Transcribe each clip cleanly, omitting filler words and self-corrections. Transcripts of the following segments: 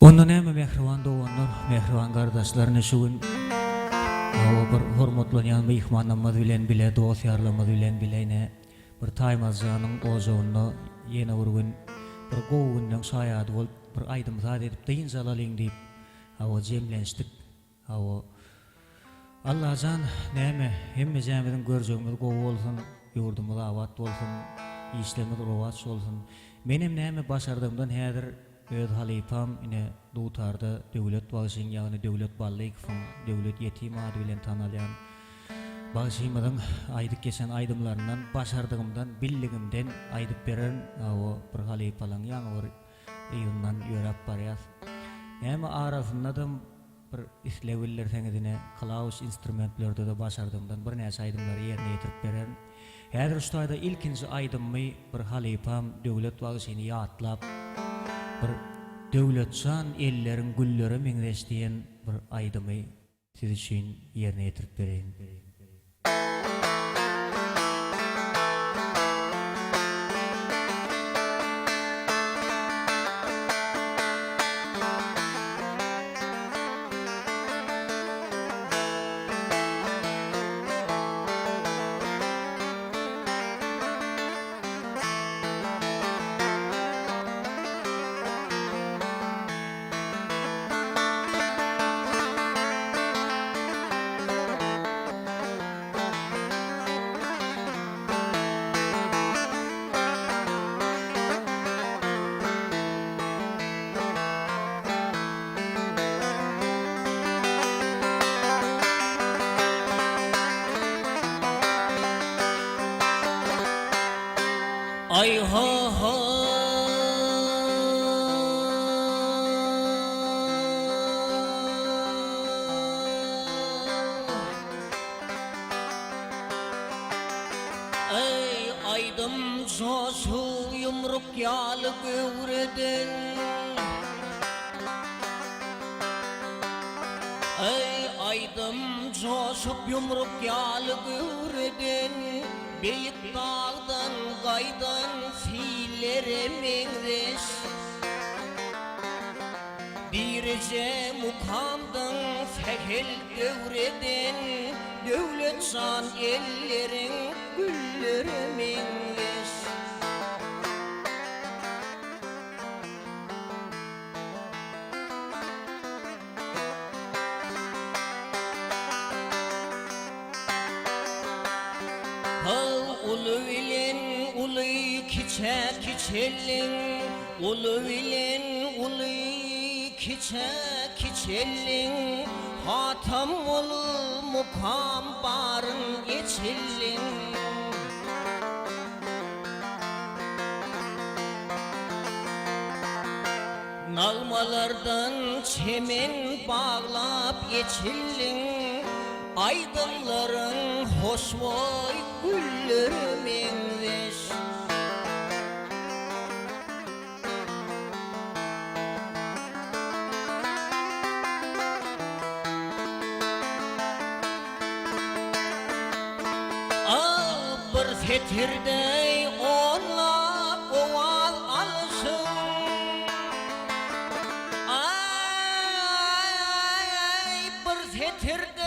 Ondan hem mehriban doğanlar, mehriban kardeşlerine şu gün bir hormatlanan mehmanlarımız bilen bile, dostlarımız bilen bilene bir taymazcanın ozuğunda yeni bir gün bir goğundan sayadı olup bir aydım zat edip deyin zalalın deyip cemlenştik. Allah can neme hemme cemedin göreceğimiz goğu olsun, yurdumuz avat olsun, işlerimiz rovaç olsun. Benim neme başardığımdan hedir öz halifam ine dutarda devlet bağışın yani devlet ballayık fın devlet yetim adı bilen tanalayan bağışıymadan aydık geçen aydımlarından başardığımdan billigimden aydıp beren bir halifalan yani or yundan yörap barayaz neme arasında da bir isleviller senedine klaus instrumentlerde de başardığımdan bir nese aydımları yerine getirip beren her ustayda ilkinci aydımı bir halifam devlet bağışını yatlap bir devletçan ellerin gülleri meňzeşdiýen bir aýdymy siz üçin ýerine ýetirip bereýin. Ay ha ha Ay aydım coşu yumruk yalı gövreden Ay aydım coşup yumruk yalı gövreden Beyik dağdan gaydan fiillere meňzeş Direce mukamdan fehel gövreden Devletçan ellerin güllere meňzeş Ulu bilen ulu kiçe kiçellin Ulu bilen ulu kiçe kiçellin Hatam ulu mukam barın geçellin Nalmalardan çemen bağlap geçellin Aydınların hoşboy gülleri meňzeş Bir fetirde onla oval alışın Bir fetirde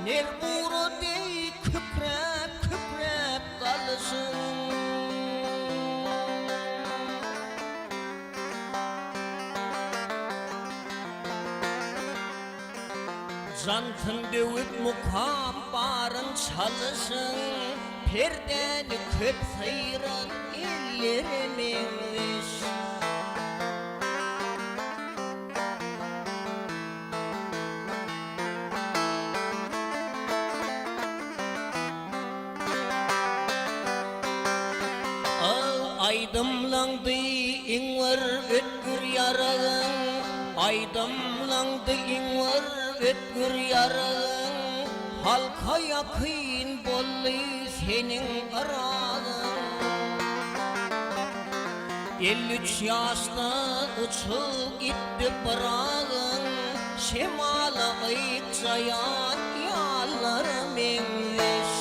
Ner buru dey küprep küprep kalışın Jantın dövüp mukam barın çalışın Perdeni köp sayıran elleri meňzeş Aydımlandı iňwer ötkür yaragın Aydımlandı iňwer ötkür yaragın Halka yakyn bolly seniň aragın 53 ýaşda uçup gitdi pıragın Şemala aýtjaýan ýallara meňzeş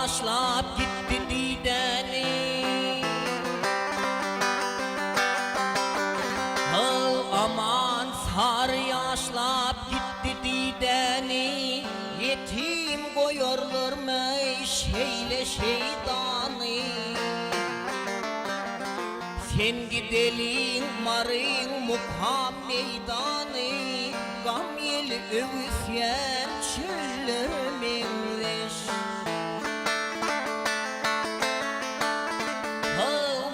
yaşlap gitti dideni. Aman sarı yaşlap gitti dideni. Yetim koyarlarmış şeyle şeytanı. Sen gidelin marın mukam meydanı. Gam yel övüsyen çöllerminleş.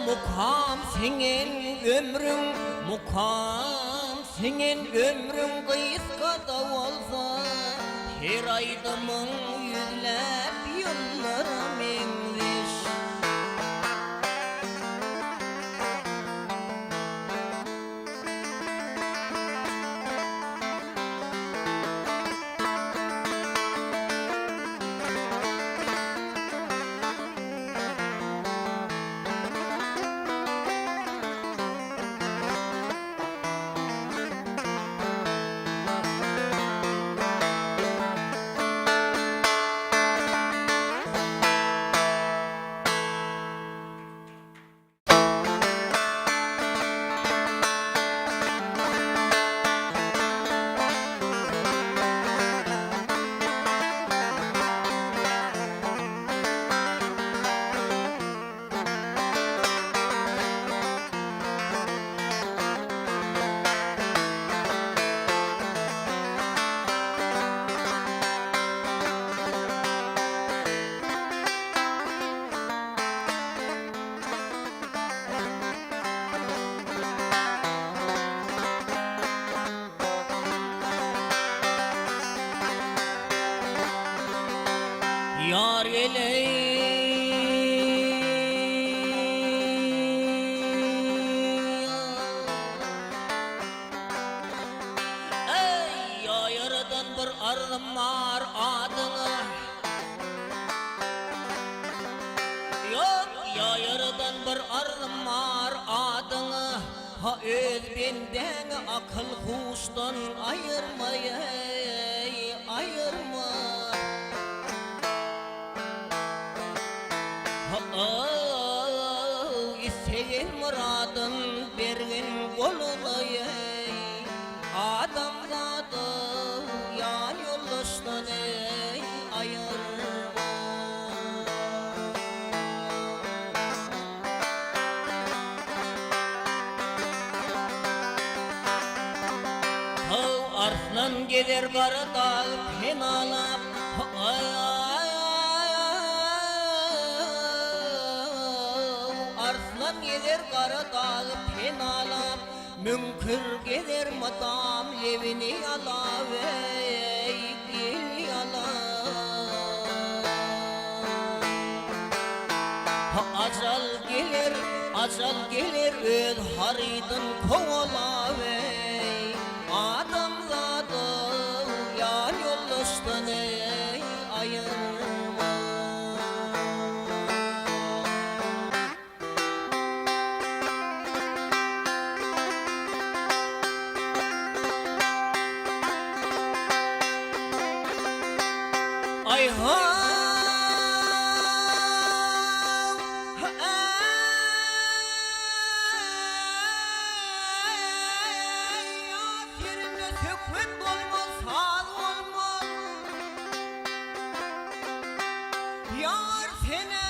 Mukam senin ömrün, mukam senin ömrün kıyıskada olsa, her aydımın yüzlep yıllara menleş. Yar ey yayırdan bir arzım var adını. Yok yayırdan bir arzım var adını. Ha öz benden akıl huştan ayırmaya ayırma. İsteyen muradın bergin koluna adamzadı yan yollaştan ayırma. Arslan gelir karada penalap Arslan gelir karada penalap Münkür gelir madam levini alave gel yala. Acal gelir öz haridin kovalave. Adamzadı yan yollaştan ayırma. Ay ha yar sene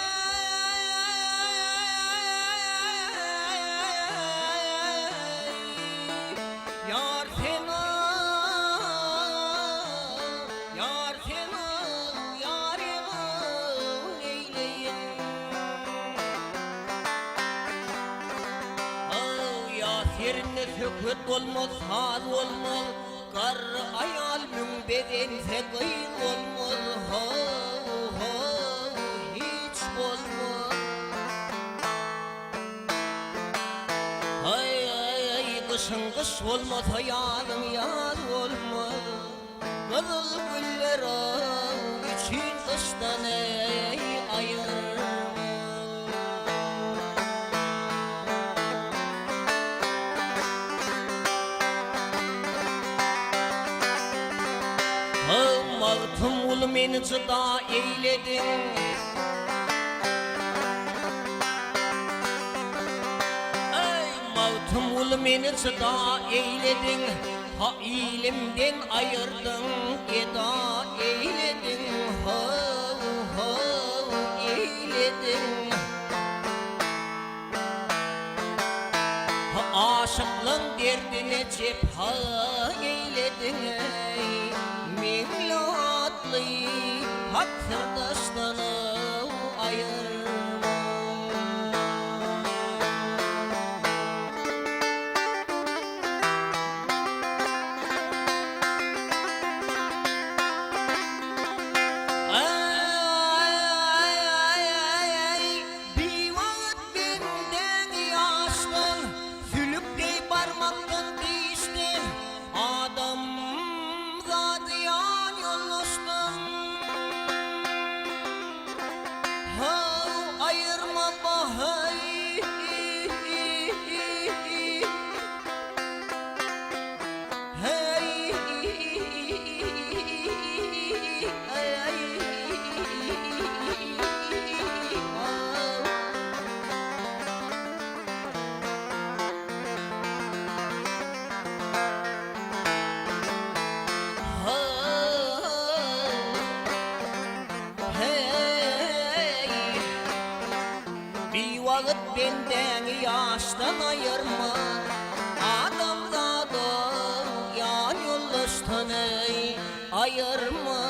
yar sene yar sene yarımı neyleyin. Yasirinde sükut olmaz hal olmaz. Kar ayal mümbedense kıyıl olmaz. Hiç olmaz. Ay kışın kış olmaz hayalım yaz olmaz. Kızıl güller için kıştan ayırma. Mağtım ul meni çıda eyledin. meni çıda eyledin, ha ilimden ayırdın, eda eyledin, ha eyledin. Ha aşıklığın derdine cepha eyledin, millatlı hak sırdaşlarını ayırma. Benden yaştan ayırma, adamlardan yan yoldaştan ayırma.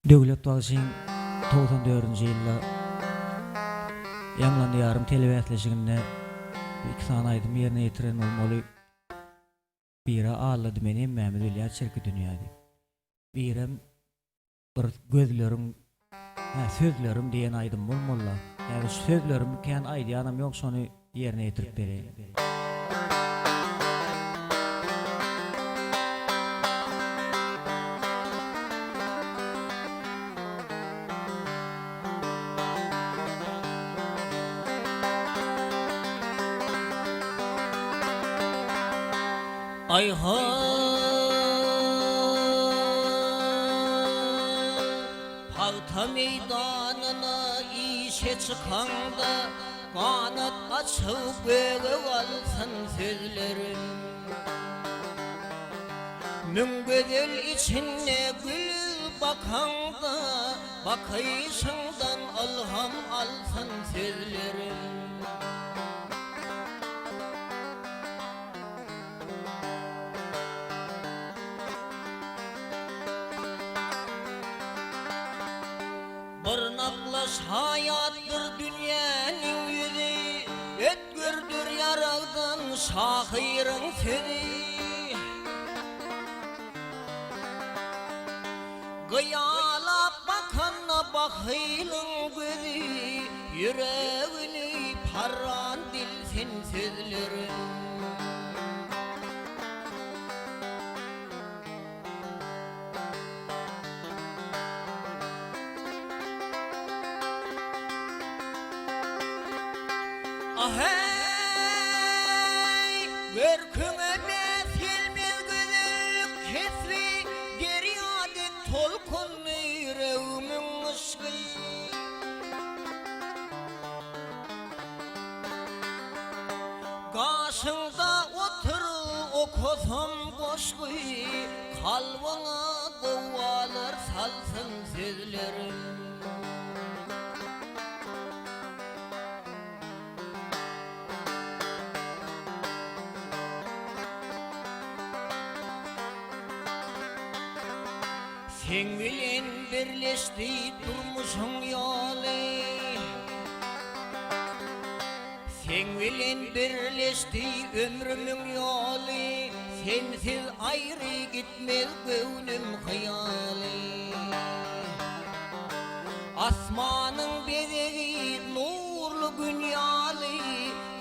Döwlet Bagşyň 94-nji ýylda ýanglandy ýarym telewiziýaçylygyny 2 sany aýdym ýerine ýetiren bolmaly. Biri ağladı meni Mehmet Ölýär çirki dünýäde. Birem bir gözlerim, sözlerim diýen aýdym bolmaly. Ýa-da sözlerim kän aýdýanam ýok, şonu ýerine ýetirip bereyim. Ayha Palta meydanına işe çıkanda kanat açıp göğe alsın sözlerim. Müngödel içine gül bakanda bakışından alham alsın sözlerim. Barnaklaş hayattır dünyanın yüzü, ötkürdür yarağdan şahirın sözü. Gıyalap bakanla bakıylın gözü, yüreğini parran dilsin sözlerin. Ahey, görküme mesilmez güzel kesri, deryadek tolkunlu yüreğimin ışkı. Karşında oturur o kozum koşku, kalbına kovalar salsın sözlerim. Sen bilen birleşti durmuşun yolu, sen bilen birleşti ömrümün yolu, sensiz ayrı gitmez gönlüm hayali. Asmanın bedeği nurlu gün yali,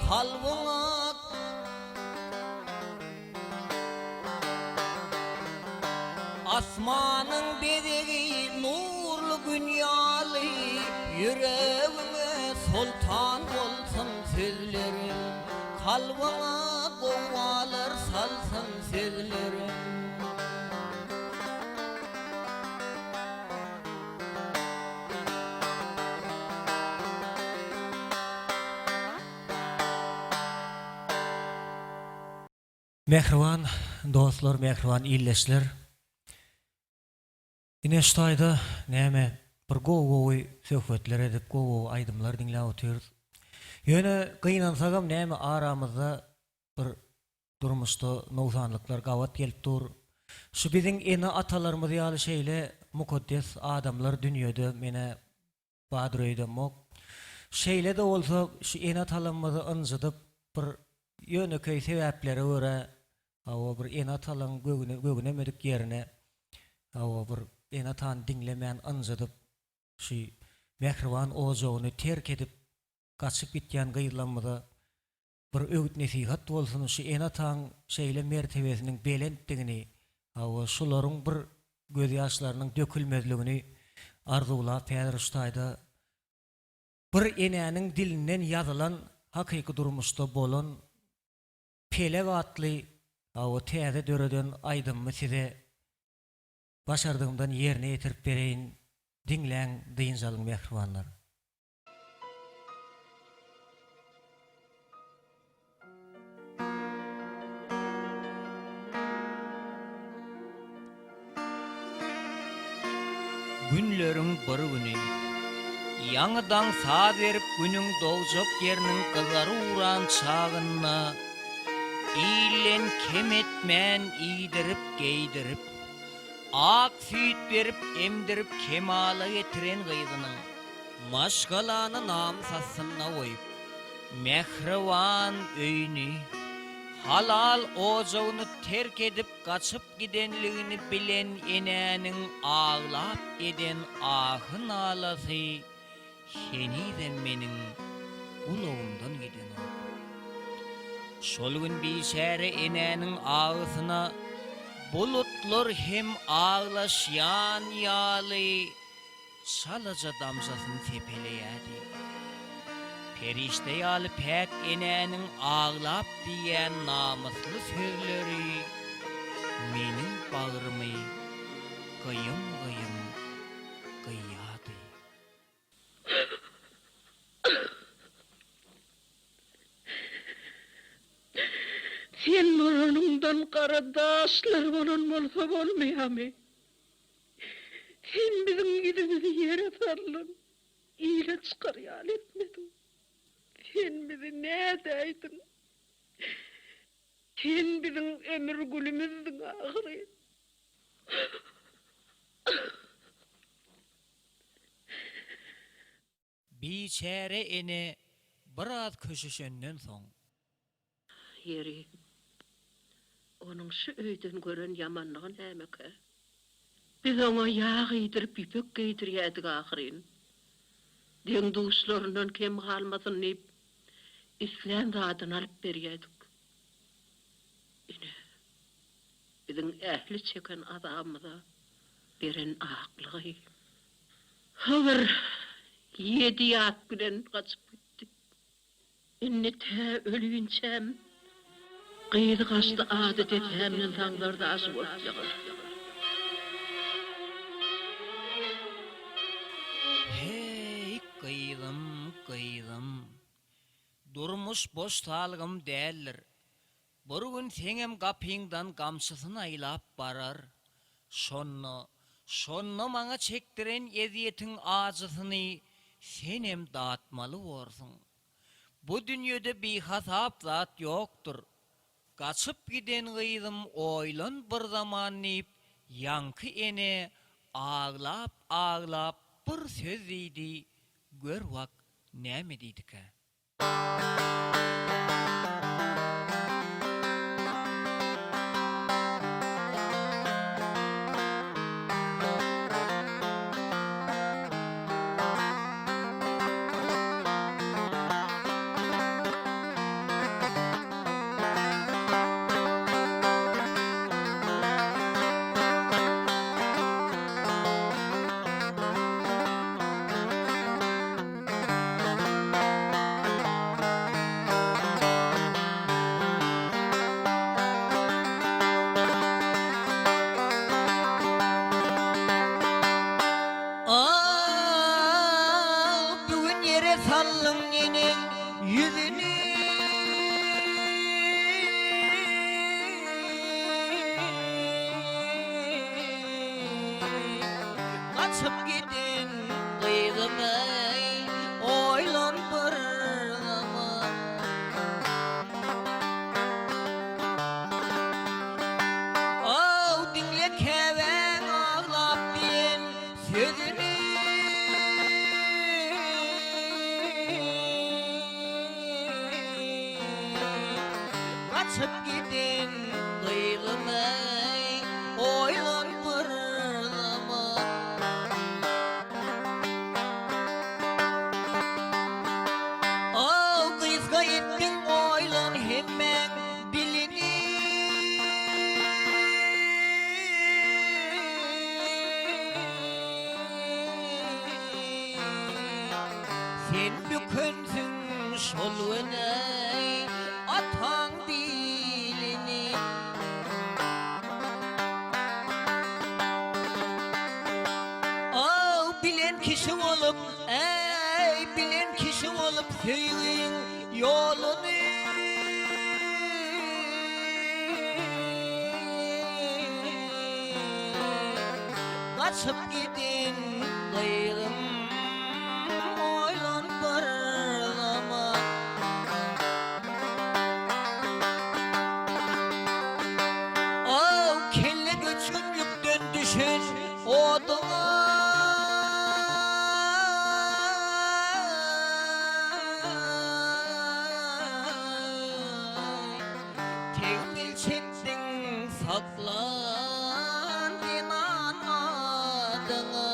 kalbına Asmanın bedeği nur Mehriban dostlar, mehriban illeşler. Ine ştaýda näme bir gowy söhbetler edip gowy aýdymlar diňläp otyrys. Ýöne gynansagam näme aramyzda bir durmuşda nowsanlyklar gawat gelip dur. Şu biziň ene atalarymyz ýaly şeýle mukaddes adamlar dünýede mene badyrýdy mok. Şeýle de bolsa şu ene atalarymyzy ynjydyp bir ýöneköý sebäplere görä awa bir ene atalan gögünemedik ýerine awa bir ene atan diňlemän ynjydyp şu mehriban ojagyny terk edip gaçyp gitýän gyýlanmada bir öwüt nesihat bolsun şu ene atan şeýle mertebesiniň belentdigini awa şolaryň bir göz ýaşlarynyň dökülmezligini arzulap päder ştaýda bir enenin dilinden ýazylan hakyky durmuşda bolan pelek atly awa täze döreden aýdymmy size başardığımdan yerine yetirip bereyin dinlen dıyıncalık mehribanlar. Günlerin bir güni Ýangydan saat berip günüň dowjak ýeriniň gyzary uran çagyna ilen kemetmän iýdirip geýdirip ak süýt berip emdirip kemala getiren gyzynyň maşgalany namsasyna goýup mehriban öýüni halal ojagyny terk edip gaçyp gidenligini bilen enäniň ağlap eden ahyn alasy şenide meniň ulagymdan giden o. Şol gün biçäre enäniň ağzyna bulutlar hem ağlaşyan ýaly şalaja damjasyny tepeleýärdi. Perişte ýaly pek enäniň ağlap diýen namusly sözleri meniň bagyrymy gıyım gıyýady. Sen oranından karadaşlar bolan bolsa bolmaýamy. Sen biziň gidimizi ýere sarlan, ýyle çykarýal etmedin. Sen bizi näde aýdyn? Sen biziň ömür gülümizdiň ahyry. Biçäre ene biraz köşüşenden soň Ýeri. Onuň şu öýden gören ýamanlygy nämeke? Biz oňa ýağ ýydyryp ipek giydirýärdik ahyryn. Diň duşlaryndan kem galmasyn diýip islen zadyny alyp berýärdik. Ine biziň ähli çeken adamyza beren aklygy. Hazır 7 ýat bilen gaçyp gitdi. Inne tä ölüýünçem gyýdy gaçdy adat etmän taňlarda aşy bolup ýagar. hey gyýdym durmuş boş talgym däldir. Bir gün seňem gapyňdan gamçysyny aýlap barar. Şonno maňa çekdiren eziyetiň ajysyny senem datmaly bolsun. Bu dünýede bihasap zat ýokdur. Gaçyp giden gyýdym oýlan bir zaman nip ýanky ene ağlap bir söz diýdi. Gör wak näme diýdike. kaçıp gidin kıydım ey, oylan bir zaman. Dinle keven ağlap diyen sözünü, kaçıp gidin kıydım ey, oylan bir zaman. Kızga ettin oylan hemen dilini, sen bükönsün şol öney atan dilini. Bilen kişi olup, ey bilen kişi olup söyleyin yolunu. Kaçıp gidin kıyrım, oylan bir zaman. Kelle göçün yükten düşen oduna, tekmil çektin saklan inan adına.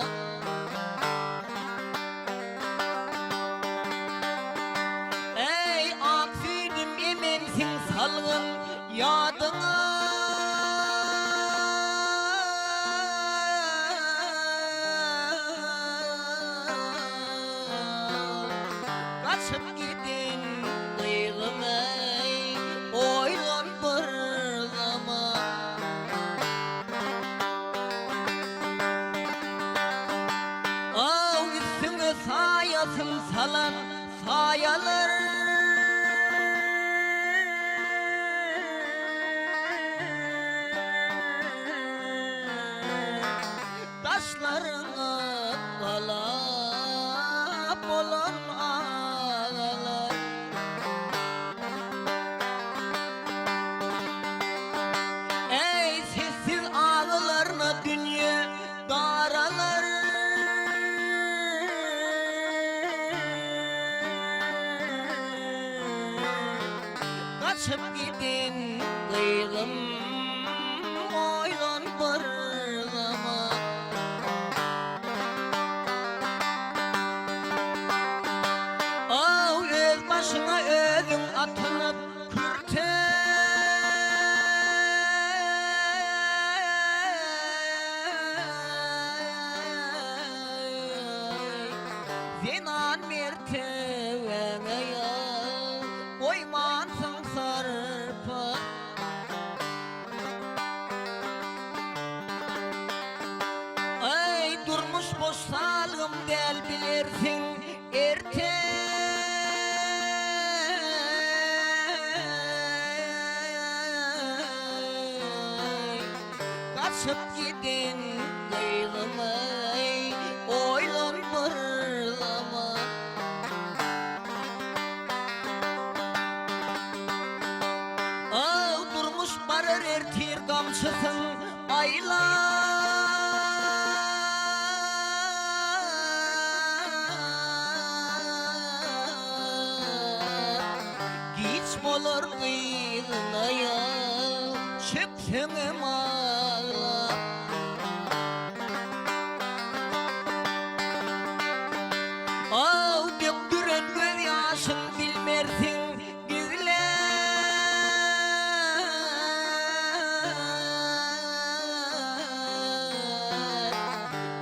Ey aksiydim emensin salgın yadına. Kaçıp gidin kıydım ey, oylan bir zaman. Üstüne sayasın salan sayalar, taşlarını kalap olan ağalar. Ey sessiz ağalarına dünya daralar, kaçıp gidin kıydım, oylan bir zaman. Öz başına özün atılıp kürte, zinan mertebene ya, koymansın sarpa. Durmuş boş salgım del bilirsin erte. Kaçıp gidin kıydım ey, oylan bir zaman. Durmuş barır ertir kamçısın aylar, giç bolur kıydına ya, çöpsünüm ağlar. Döktüren göz yaşın bilmersin gizler.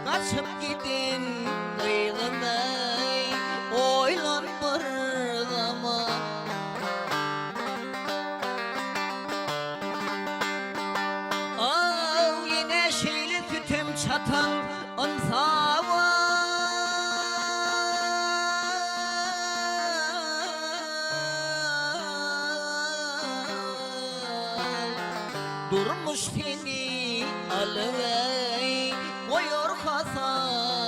Kaçıp gidin kıydım ey, oylan bir zaman. Yine şeyli sütüm çatan ınsava, durmuş seni alıvey koyor Hasan.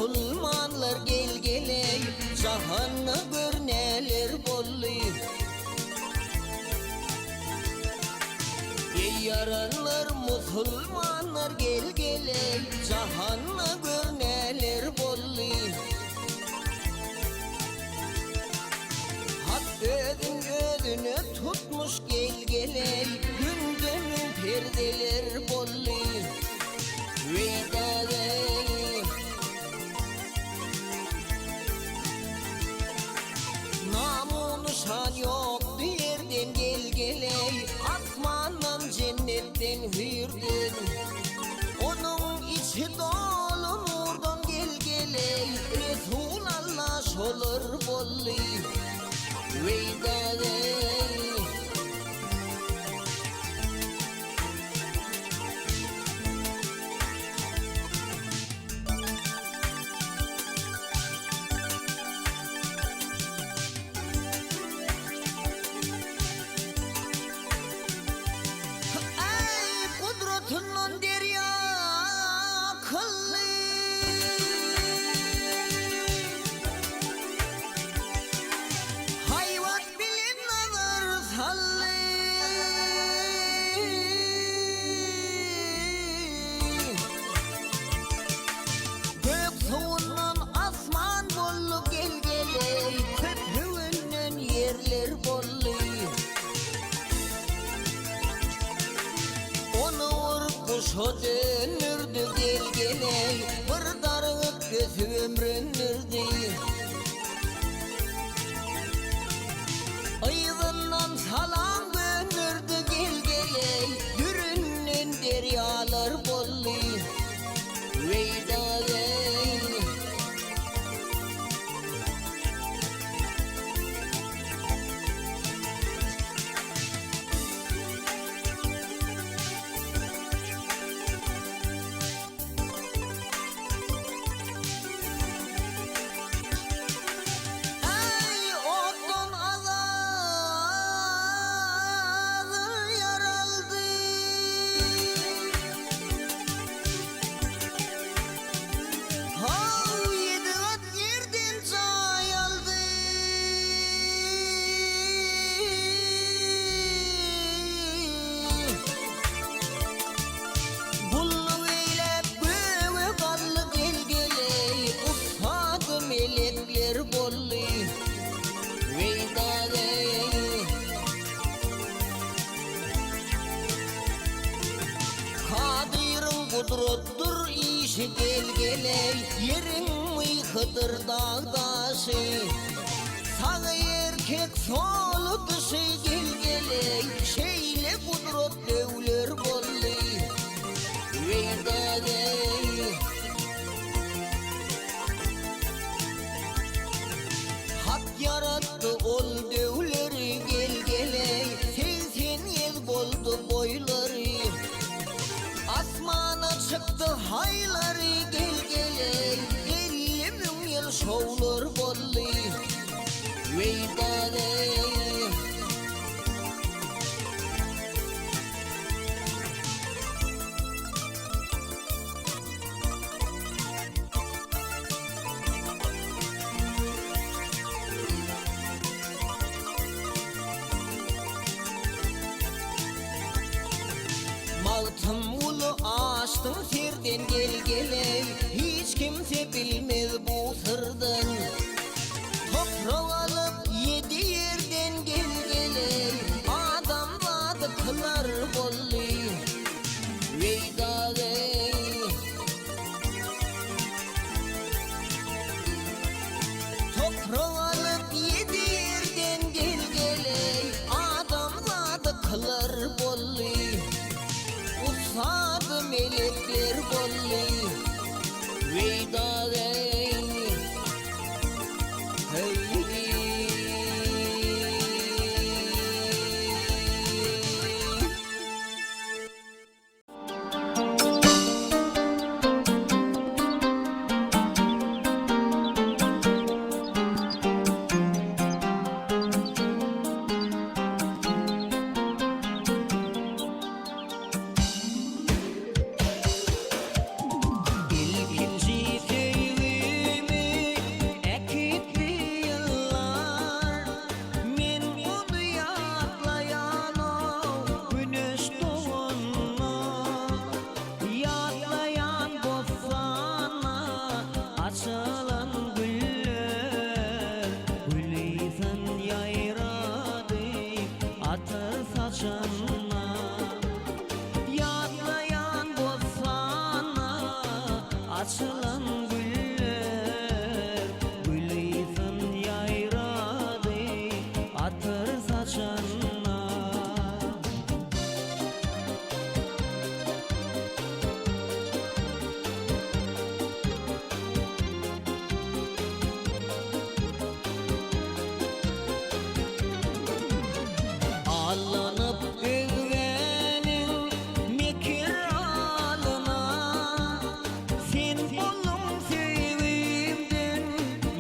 musulmanlar gel geley, cahanna görneler bolly. Ey yaranlar musulmanlar gel geley, cahanna görneler bolly. Hak ödüne tutmuş gel geley, gündönün perdeler bolly. Veydadey namunu şan yok yerden gel geley, asmandan cennetten hürdün. Onun içi dolu nurdan gel geley, Resulallah şolur bolli. Veydadey Kudretundan derya kıllı, hayvat bilen nazar sallı. Gök suğundan asman bollu gel geley, köprüğünden yerler bollu. Kuşa dönürdü gel geley, bir darıp gözü ömrünürdü. Ayğından salam dönürdü gel geley, yürünnen deryalar bolli. Veydadey kudrettir işi gel geley, yerin mıyhıdır dağdaşı. Sağı erkek solu dışı gel geley, şeyle kudret devler bolli. Veydadey hak yarattı ol devleri gel geley, sen yel boldu boyları. Asmana çıktı hayları gel geley, 50 yıl şovlar bolli. Veydadey Maltım ulu açtın serden gel geley, hiç kimse bilmez bu sırdan. Toprağı alıp 7 yerden gel geley, adam vadı kılar bolli. Veydadey toprağı alıp 7 yerden gel geley, adam vadı kılar bolli. Usadı melekler bolli. Veydadey hey.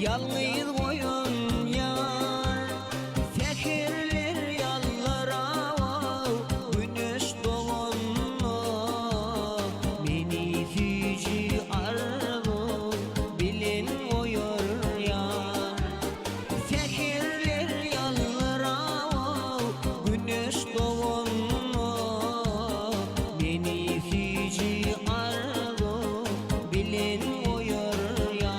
yalnız koyun yar. Fekirler yallara güneş doğanla meni füci arzu bilin koyur yar. Fekirler yallara güneş doğanla meni füci arzu bilin koyur yar.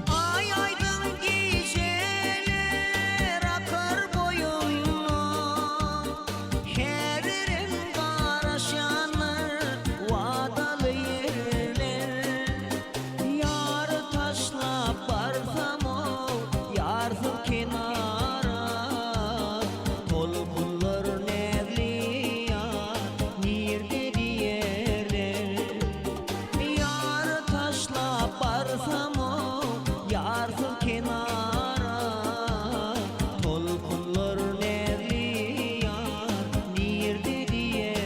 Ay aydın geceler akar boyunla, her yerin karaşanır vadalı yerler. Yar taşlap barsam o yarsın kenara, tolkunlar nevli yar nirde diyerler. Yar taşlap barsam o yarsın kenara, tolkunlar nevli yar nirde diyerler.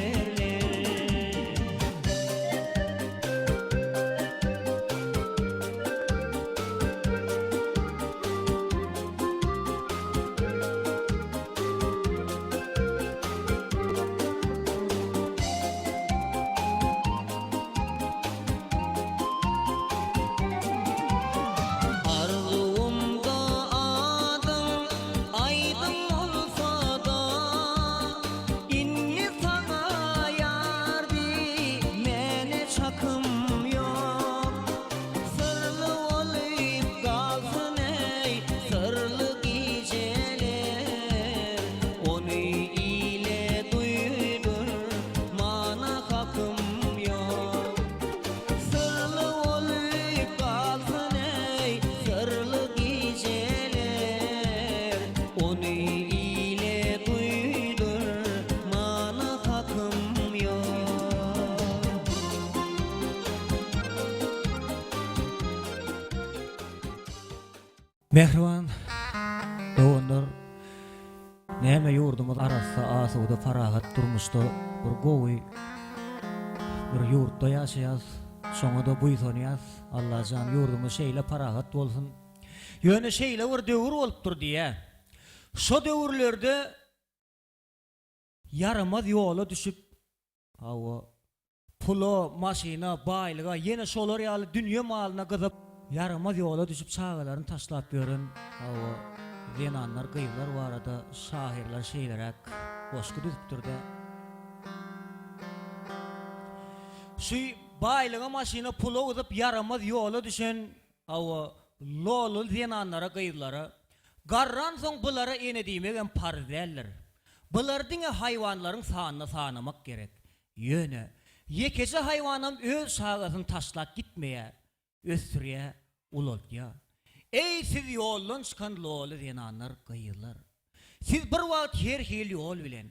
Arzumda adın aydın olsa da, inni sana yar mene çakım yok. Sırlı olup kalsın ey sırlı geceler, onu ile duydur mana hakkım yok. Sırlı olup kalsın ey sırlı geceler, onu ile duydur mana hakkım yok. Mehriban doğundur. Näme yurdumuz arassa asuda farahat durmuşda bir gowy bir yurtda yaşayas. Şoňa da buýsanýas. Allah jan yurdumuz şeýle farahat bolsun. Ýöne şeýle bir döwür bolupdyr diýe. Şo döwürlerde yaramaz ýola düşüp awa pulo, maşina, baýlyga ýene şolar ýaly dünýe malyna gyzyp yaramaz ýola düşüp çağalaryny taşlap ýören awa zenanlar, gyýlar barada şahirler şeýlerek boşky düzüpdirdi. Şu baýlyga maşina pulo gyzyp yaramaz ýola düşen awa lolul zenanlara, gyýlara garran soň bulara ene diýmegen parzeller. Bular diňe haýwanlaryň sanyny sanamak gerek. Ýöne ýekeje haýwanam öz şagasyny taşlap gitmeýär, ösürýär, ulolýar. Ey siz ýoldan çykan lolu zenanlar, gyýlar. Siz bir wagt her hil ýol bilen,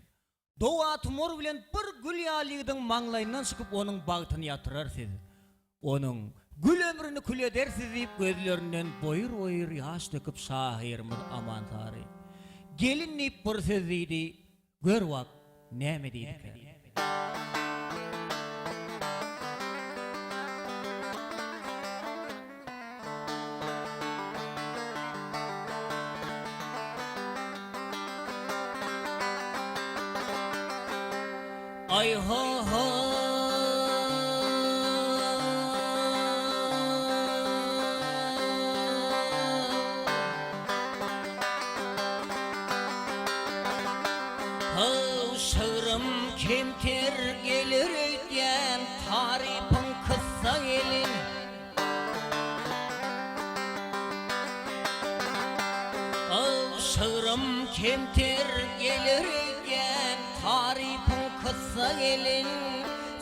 dowa tumur bilen bir gül ýalygyň maňlaýyndan çykyp onuň bagtyny ýatyrarsyz. Onuň gül ömrüni kül edersiz diýip gözlerinden boýur-boýur ýaş döküp şahyrymyz aman tary. Gelin diýip bir söz diýdi, gör wagt näme diýdi. Ay ha ha şığırım kemter gelir diyen tarifin kıssa gelin. Şığırım kemter gelir iken tarifin kısa gelin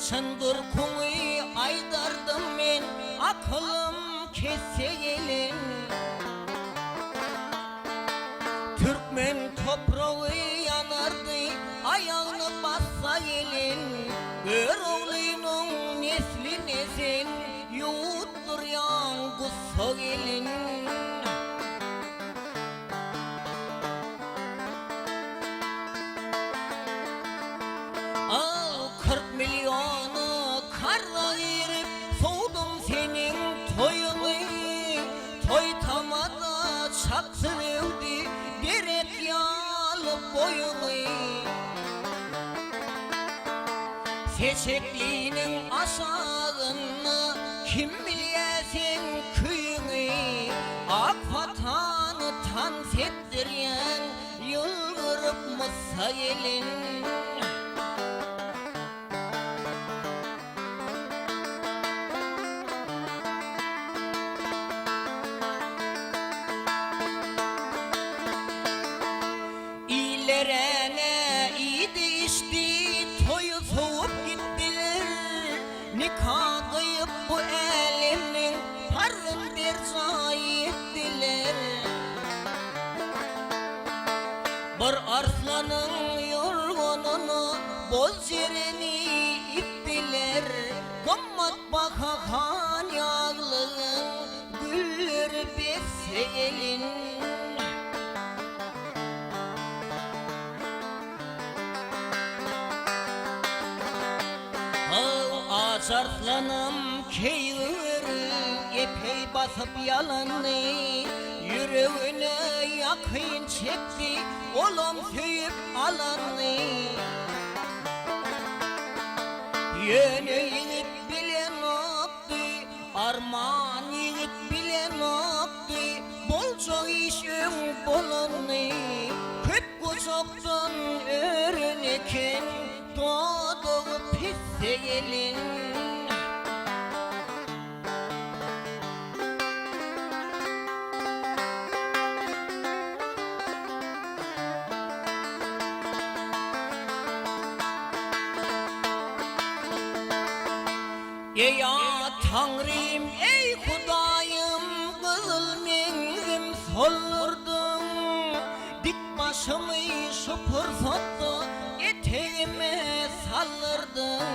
çındır kuğuy aydardım men akılım kesse gelin Türkmen toprağı yanardı ayağını bassa gelin Gör oğlunun nesli nesin yuttur yangısa gelin Al 40 milyonu karla girip soğudum senin toyunu Toy tamada çaksın evdi deret yalı boyunu Seçekliğinin aşağını kim bilyesin kıyını Ak vatanı tans ettiren yıldırıp mısa gelin İlerene iyiydi içti toyu soğup gittiler Nikah kıyıp bu elimin parın bir zay ettiler Bir arslanın yorgununu boz yerini ittiler Gammat baka kan yağlığın gülleri besse gelin Arslanım keyiri epey basıp yalanı Yüreğine yakın çekti oğlum söyüp alanı Yönü yiğit bilen oktu arman yiğit bilen oktu Bolca işin bolunu köp kucaktan öğreneken doğduğu pisse gelin Ya Tanrım ey Hudayım kızıl mengim sollurdum Dik başımı şu fırsatta eteğime sallırdım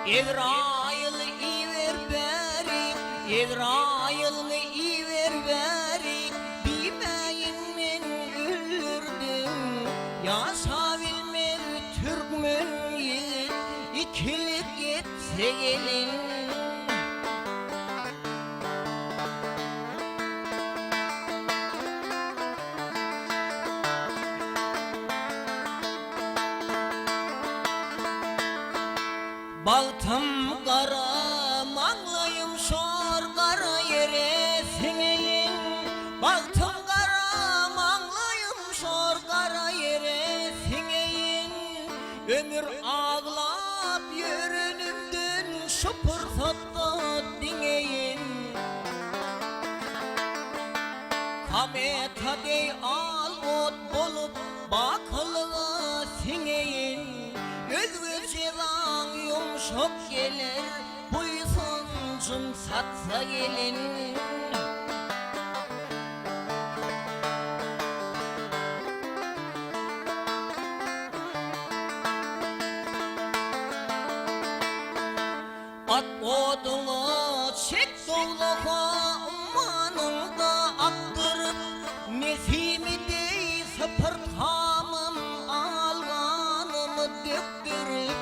İsrail iver beri İsrail iver beri Bilmeyin men öldürdüm Yaşabilmez Türkmen yiğit İkilik etse gelin Baltım kara manglayım şor kara yere sinelin Baltım kara manglayım şor kara yere sinelin Ömür ağlap yörünümdün şu fırsatta dinleyin Kameta dey al ot bolup bakılığa sineyin Özgürce lan yumuşak gelir Buysuncum satsa gelin At odunu çek doluğa Umanında aktırıp Nesimi dey sıpırtamım Alganımı döktürüp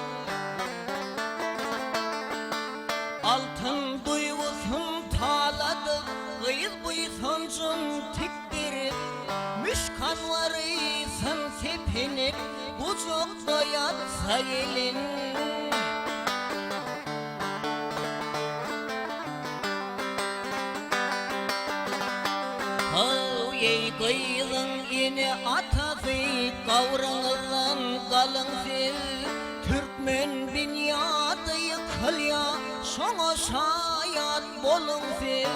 Altın duygusun taladı Kıyız buysuncum tiktirip Müşkanlarıysın sepinip Kucukta yatsa gelin Ey kıyılın yine atası Kavrağılan kalın sil Türkmen dünyada yıkıl ya Şona şayat bolun sil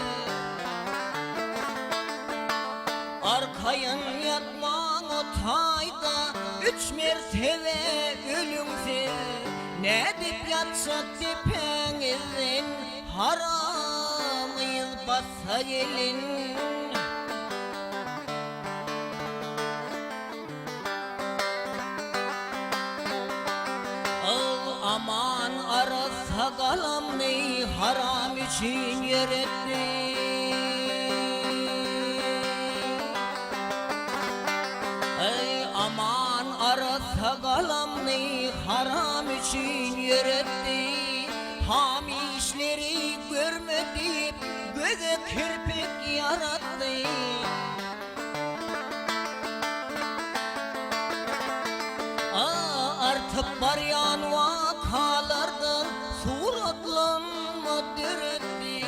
Arka kayın yatman o tayda 3 mertebe ölümsüz ne dip yatsak dipengizin haramıyız bassa gelin aman arasa kalamni haram için yeretti ey aman arasa kalamni haram için yeretti hami işleri görmedip göze kirpik yarattı artık baryan vakalardan suratlanma dürüttü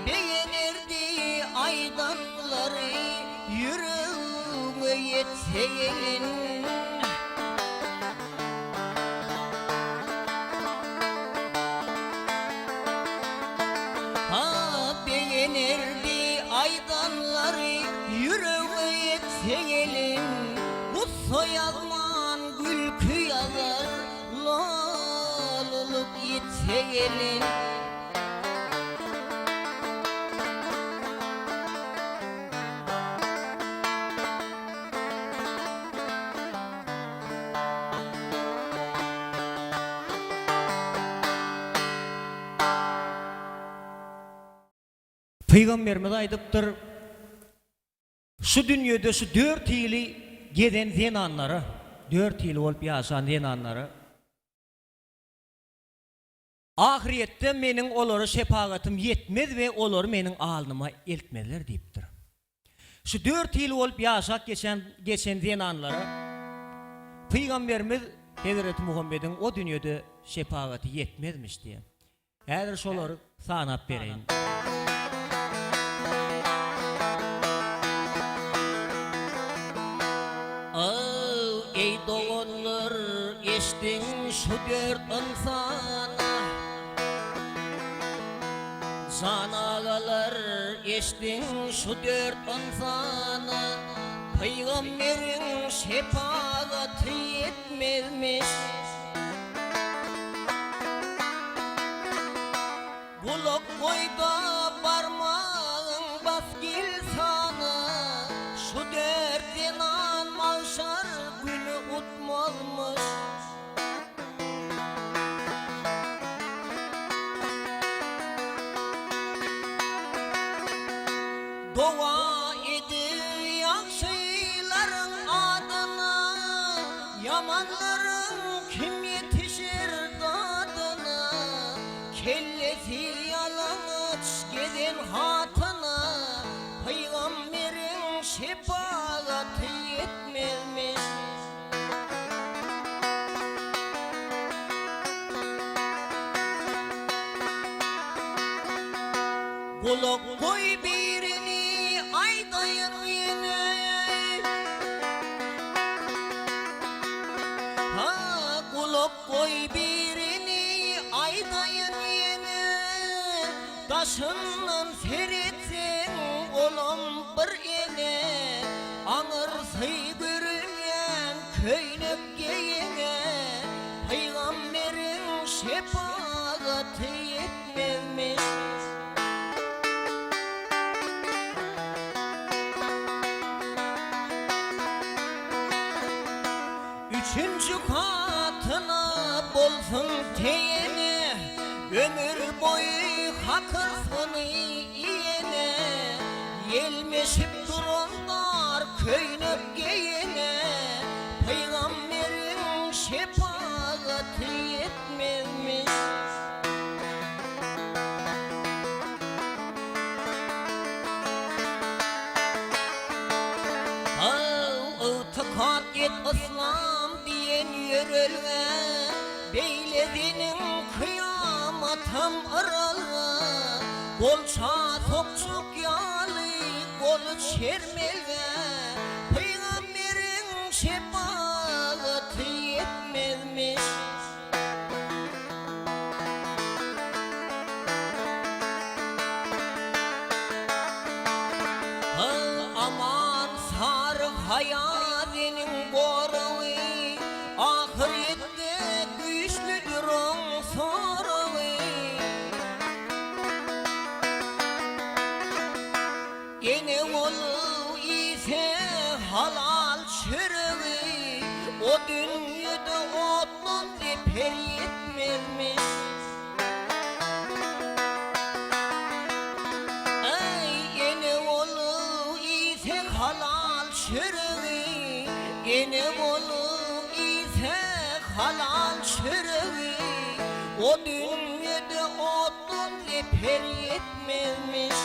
beğenirdi aydanları yüreğime yetseyin beğenirdi aydanları yüreğime yetseyin bu soyalman gülkü yazar lalılık yetse gelin Peygamberimiz aydıptır, şu dünyada şu 4 yılı geden zenanları, 4 yıl olup yaşayan zenanları, ahirette menin oları şefaatim yetmez ve oları menin alnıma eltmezler deyiptir. Şu 4 yıl olup yaşak geçen zenanları, Peygamberimiz Hazreti Muhammed'in o dünyada şefaati yetmezmiş diye. Eğer şoları sanap vereyim. Ey doğanlar eştin şu 4 insana Zanagalar eştin şu 4 insana Peygamberin şefaati yetmezmiş Bulak koyda parmağın bas gel sana Şu 4 inan mahşer günü utmazmış Dua edin yakşıların adına Yamanların kim yetişir dadına Kellesi yalamaç gidin hatına Peygamberin şefaati yetmezmiş Kulak koy birini aydayın yine Kulak koy birini aydayın yine Taşından seretsin oğlum bir ele Ağır görünyen köynük giyine Peygamberin şefaati yetmezmiş Üçüncü katına bolsun teyeni Ömür boyu hakırsını iyene Yelmeşip duranlar köynüp giyene Peygamberin şefaati yetmezmiş İtikat et İslam diyen yürülme Beylediğinin kıyamatım ıralı Kolça topçuk yalı kolu çermelve Peygamberin şefaati yetmezmiş aman sağ hayazenin boruğu, ahirette güçlüdür on soruğu. Gene olu ise halal çürüğü, o dünyada otlun zeper yetmezmiş. Halal çürüğü, gene olur ise halal çürüğü, o dünyada otun zeper yetmezmiş.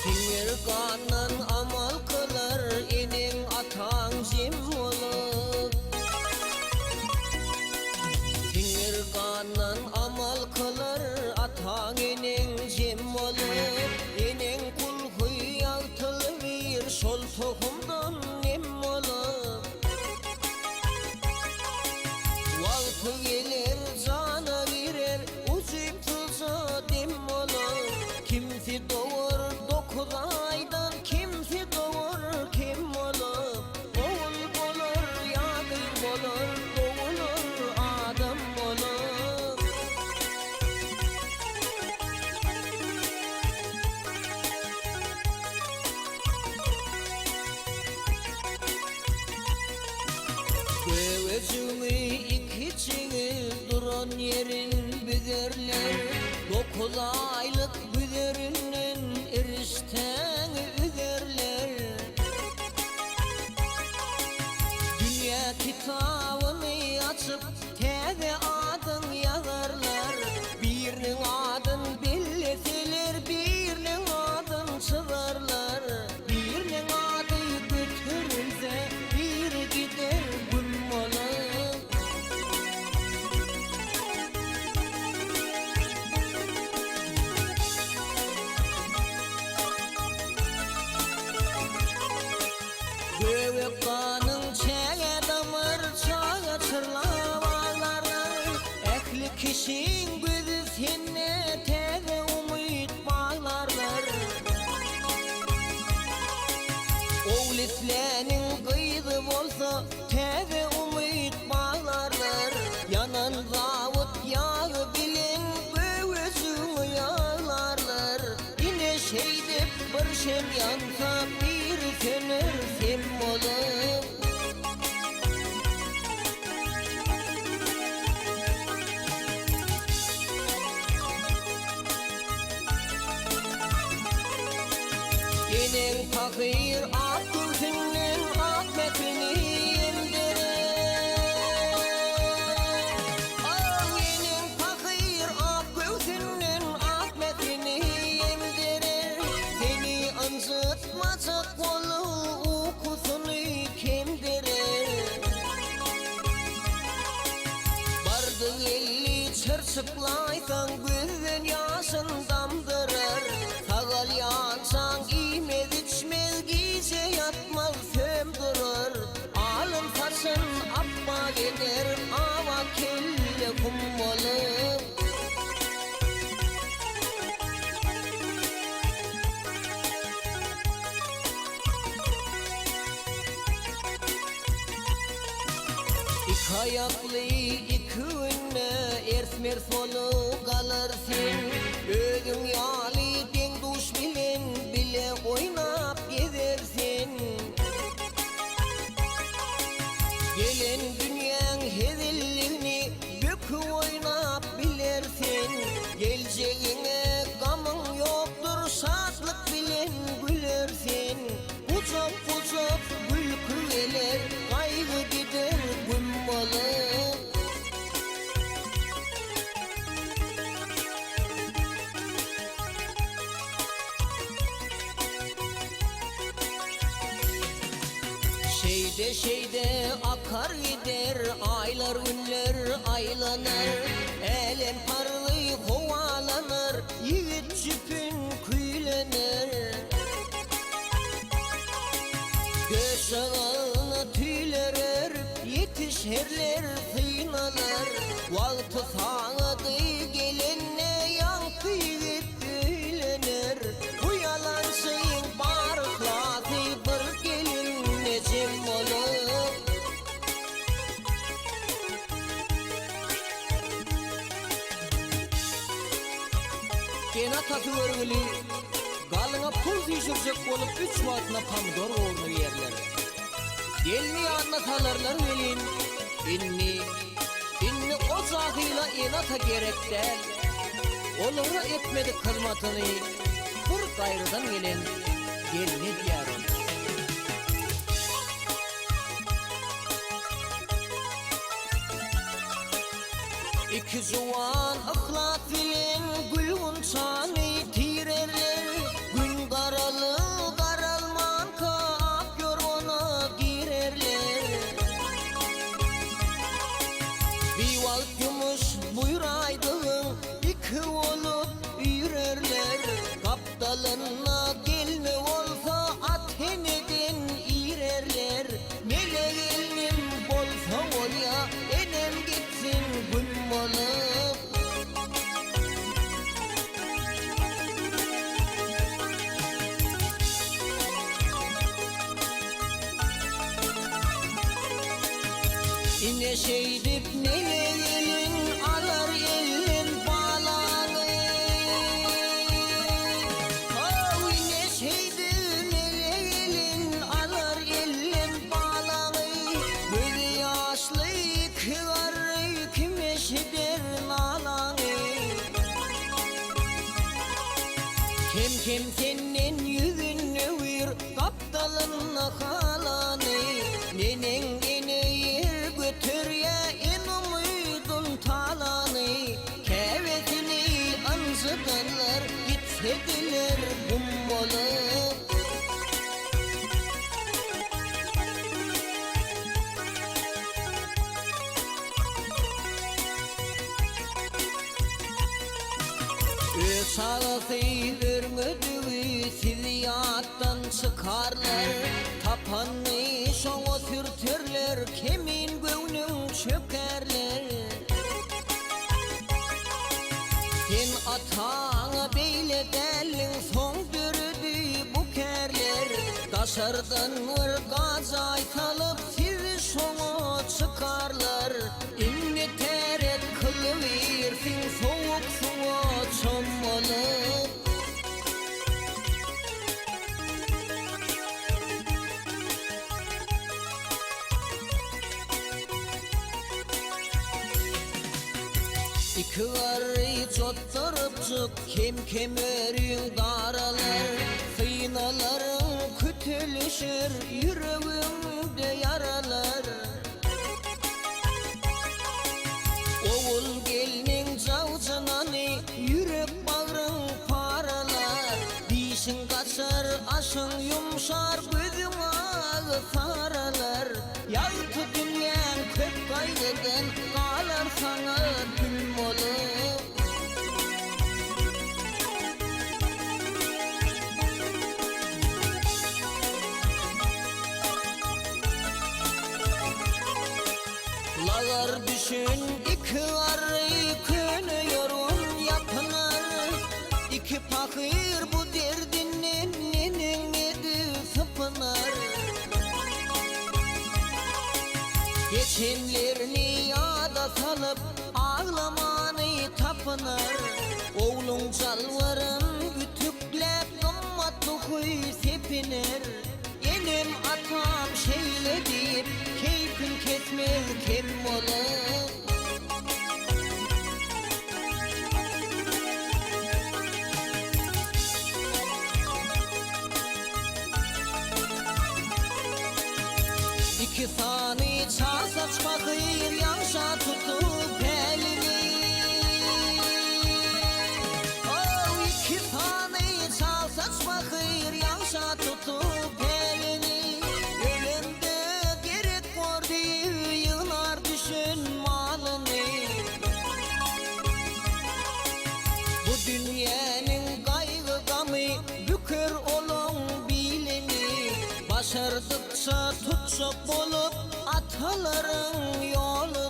Sinirganan amal kılar, enin atan jim olur. Sinirganan amal kılar, atan enin jim olur. Enin kul huyatıl bir şol tohumdan nem olur. Vakti gelir cana verir, ucuyup tuza dem olur. Kimse doğur dokuzaydan, kimse doğur kim olur. Oğul olur, yadır olur, doğulur adam olur. Göğüzümü iki çiğil duran yerin büderler. 9 aylık büderinden erişten üderler. Dünya kitabını açıp teze adın yazarlar. Birinin adın belleseler, birinin adın çıkarlar. Birinin adı götürülse bir gider gülmalı. Göğe kanın çeğe damır çağa çırlavalarlar. Ekli kişinin gözü senne teze umut bağlarlar. Oğlislenin kıydı olsa teze umut bağlarlar. Yanan zavut yağı bilin göğüzünü yağlarlar. Yine şeyde bir şem yansa bir söner sem olur. Enin fakir ak gözünün akmetini yemdirir. Enin fakir ak gözünün akmetini yemdirir. Seni anzıtmacak kolu ukusunu kemdirir. Bardın elli çırçıklaysan gözün yaşın damdırır. Sağal yansan imez içmez giyse yatmaz sömdürür. Alın saçın apma gelir ama kelle kum olur. İki ayaklı iki ünlü ersme ters bolup galarsyň. Özüň ýaly deň duş bilen bile oýnap gezersin. Gelen dünýäň hezilligini böküp oýnap bilersin. Geljegiňe gamyň ýokdur, şadlyk bilen gülersin. Uçup uçup gülkü geler, gaýgy gider gün bolup. Şeyde akar gider, aylar günler aylanır. Elem parly hovalanır, yigit jüpün küýlenir. Göşağını tüyler örüp, yetişherler synalar. Wagty saňydy gelenne ýaňky yigit öýlenir. Bu ýalançyň barklasy bir gelin necem bolup. Kena tatı örgüli, galyňa pul düşürjek bolup 3 wagtna pomidor oğrunu yerler. Gelni anlatalarlar welin, inni o zahıyla enata gerek del. Olara etmedi kızmatyny, bir gaýrydan gelen gelni diýaram. İki juwan ıhlat bilen gülün çany tirerler. Gün garalı garalman kap yorgona girerler. Bir wagt gümüş buýraýdyň iki olup üýrerler. Kapdalyna gelme bolsa at heneden iýrerler. Mele gelnim bolsa bolýa enem gitsin gün bolup. İne şeydip nele gelin alar elin balany. Oh, ine şeydip nele gelin alar elin balany. Gözü ýaşly kıvarı kimeşidir nalany. Kim senin yüzünü wir kaptalyna halany. Neneň ene yer götürýä en umydun talany. Käwetini anjydanlar gitsediler gum bolup. Sağlasy vermedi siliyattan çıkarlar. Tapany şoňa sürterler, kemin göwnüň çökerler. Sen ataňa beýle däliň soň dürdi bu kärler. Daşardan bir gazay salyp sizi şoňa çıkarlar. Inni teret kılıversin soğuk suğa çommalıp. İki garry jotturup kem örüň daralar. Synalaryň kütülüşür ýüregiňde yaralar. Oğul gelniň jawjynany ýürek bagryň paralar. Dişiň gaçar aşyň ýumşar gözüň agy saralar. Ýagty dünýäň köp gaýgydan galar saňa gül bolup. Lagar düşün iki garry könüyorun yapınar. İki pakir bu derdinden neneňedi sıpınar. Geçenlerini yada salıp ağlamany tapınar. Oğlun calvarın ütüklep kımmat okuy sepiner. Enem atam şeyle deyip keyfin kesmez kim olur. İki sani çalsaç bakır yaşa tutup elini. Oh, iki sani çalsaç bakır yaşa tutup elini. Ölümde gerek var diye yığılar düşün malını. Bu dünyanın kaygı gamı bükür olun bilini. Başardıkça tutsak bolup ataların yolunu.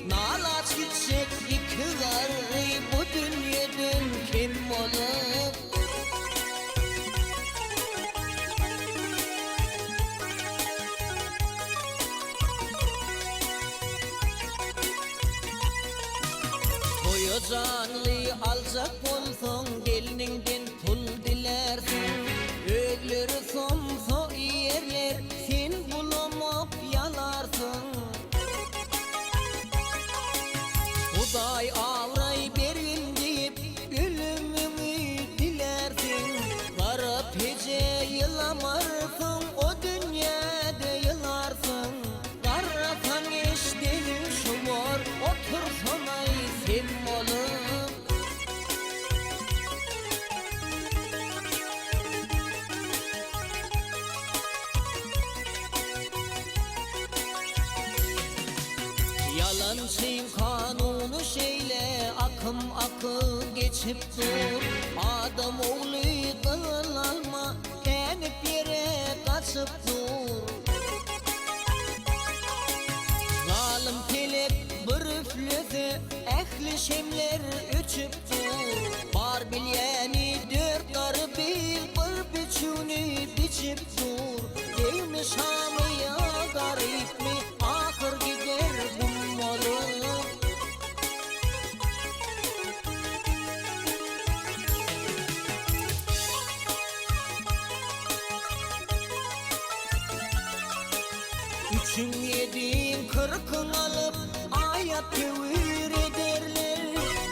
Nalaç gitsek iki garı bu dünyadan kim olur? Koyu canlı alacak bolsun delinden pul dilersin. Ölür somso yerler sen bulamap yalarsın. Huday avray berin deyip ölümümü dilersin. Varıp hece yılamarsın o dünyada yılarsın. Karatan eştenin şu var otursana sen olup. Yalancıyım kanunu şeyle akım akı geçip dur. Adam oğlu kıl alma kenip yere kaçıp dur. Zalim telep bir üflüse ehli şemler üçüp dur. Var bilyeni dört karı bil bir biçuni biçip dur. Değmiş hamı ya garip mi ahır gider bummalı. Üçün yediğin kırkın alıp ayat tevir ederler.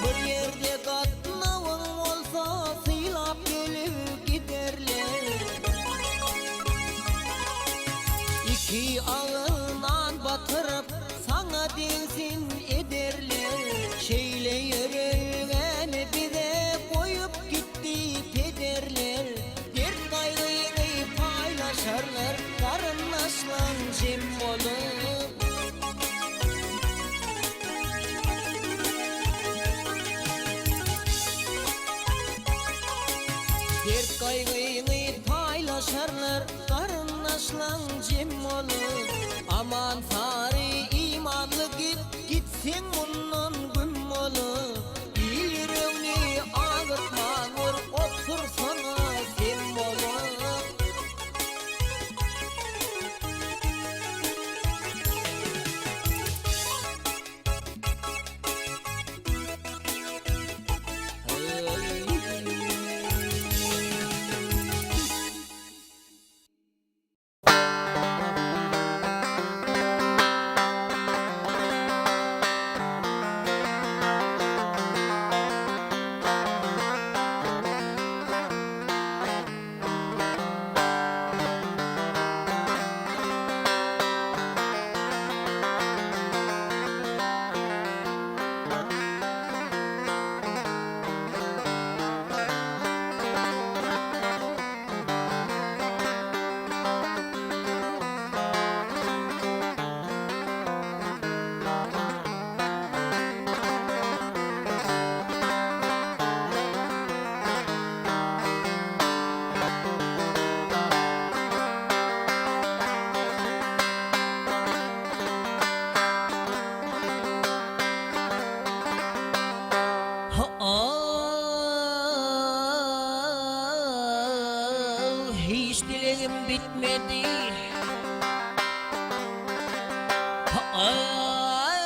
Bir yerde katnavın olsa silap gelip giderler. İki ağından batırıp sana densin ederler. Şeyle yürüyen bize koyup gitti pederler. Dert kaygıyı paylaşırlar karınlaşlan cem olup. Dert kaygıyı paylaşırlar karınlaşlan cem olup. Aman fari imanlı gitsin bunun gün olup. İlirevni ağırtman vur otursana sen olup. Hiç dileğim bitmedi. Ay,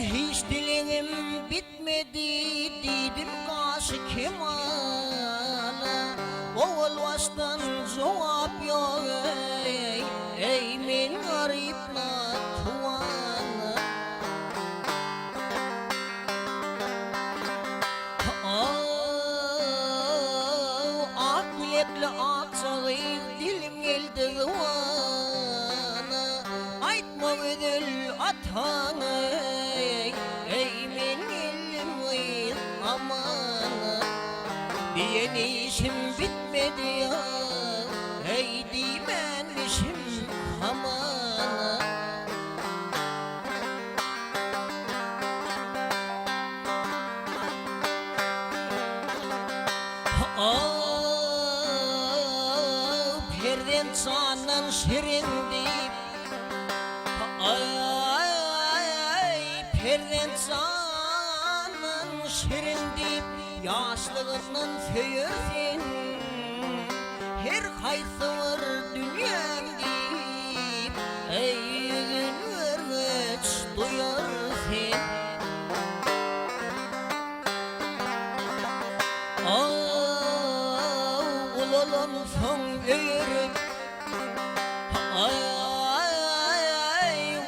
hiç dileğim bitmedi. didim kaşı kemana Oğulvaştan cevap yok ey men garipla tuvana Akletli aksağı dilim geldi gıvana Aytma ödül atana ey men elim gıyır amana Diyen işim bitmedi ya ey dimen işim amana Perden sanan şirin deyip Perden sanan şirin deyip Yaşlığından söyürsen Her kaysı var dünyam deyip Ey gün örgüç duyarsen Ulalım son öğürüp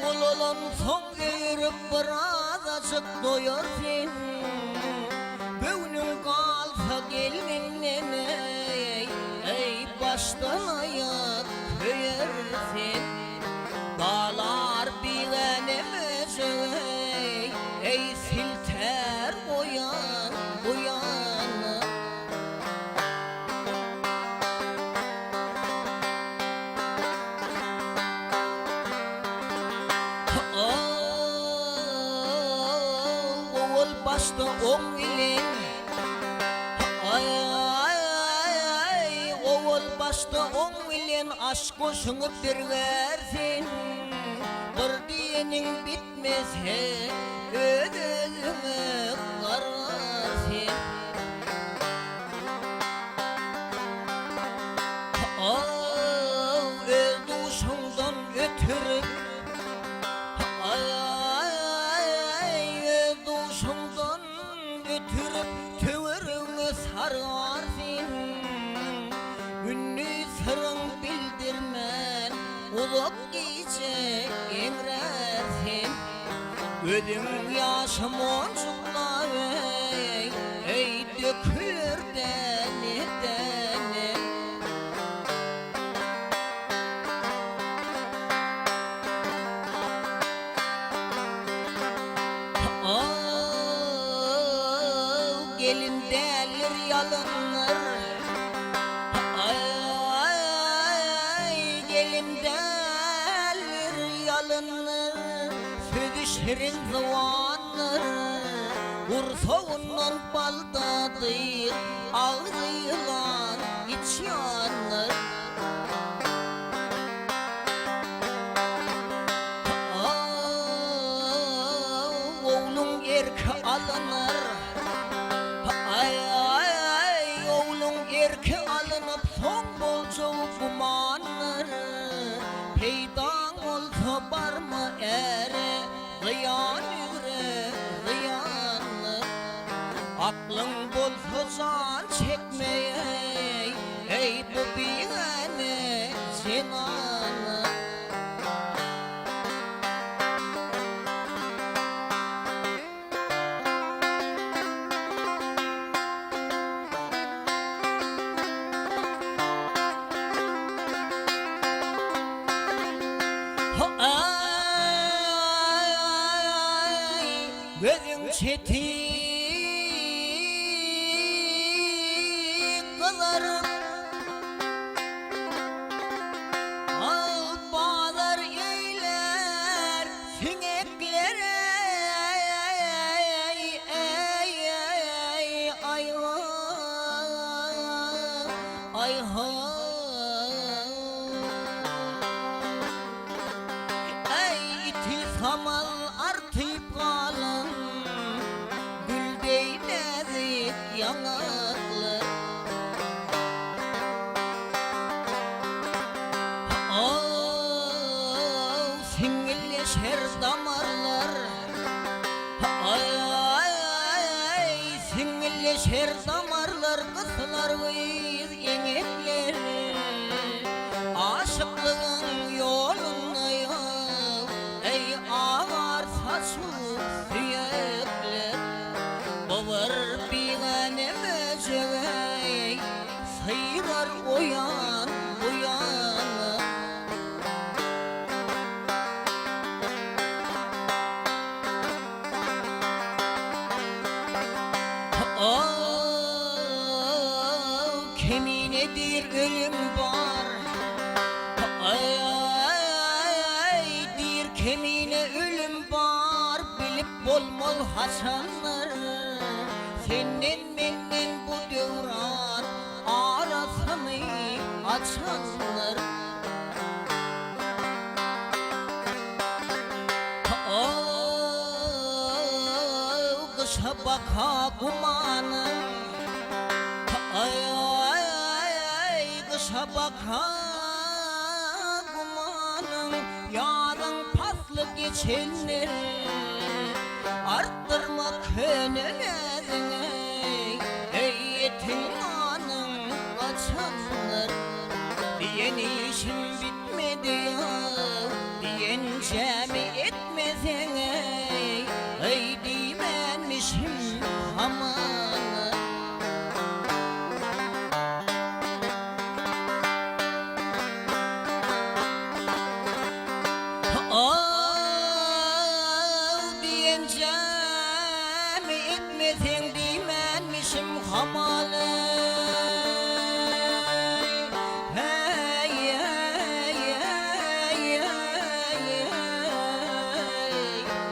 Ulalım son öğürüp biraz açık doyarsan Böğünün kalsa gelmenden ey baştan ayak köyersen Dağlar bilenemez ey silter uyan uyanı Oğul başta on bilen Oğul başta on bilen aşk koşunup bir versin Bir diyenin bitmezse ödülümü kararsın Öldüşünden ötürüp Öldüşünden ötürüp tövürünü sararsın Günlü sırrın bildirmen Uluk gece emrersin Ödüm yaşım oncukla ey dökülür dene dene Gelin derler yalınlar Gelin derler yalınlar Sözü şirin zavanlar Kursoğundan baldadır Ağzı yılan iç yanlar Oğlum erke alınır Oğlum erke alınıp son bolca kumanır Peydan olsa barma ere Ziyan üre ziyanlı Aklın bolsa can çekmeye Ey bu biyane zinanı Gözün çetik kılarım Al bağlar eyler sineklere Ay iti samal artıp kalın Gül değnezik yanaklı Singilleşer damarlar Singilleşer damarlar kısılar kıyız inekler Aşıklığın yolundayım ey ağar saçlı süyekler Bavır bir gane böceği sayılar uyan uyanıp Keminedir ölüm var dir kemine ölüm var bilip bolmol haçanlar Senden menden bu devran arasını açanlar Kışa baka kumanım Kışa baka kumanım Yarın paslı geçenler Arttırma könelerini Ey yetimhanım kaçanlar Yeni işim bitmedi ya Diyence mi etmesene Ey dimenmişim amanı Diyence mi etmesen dimenmişim hamalı Hey hey hey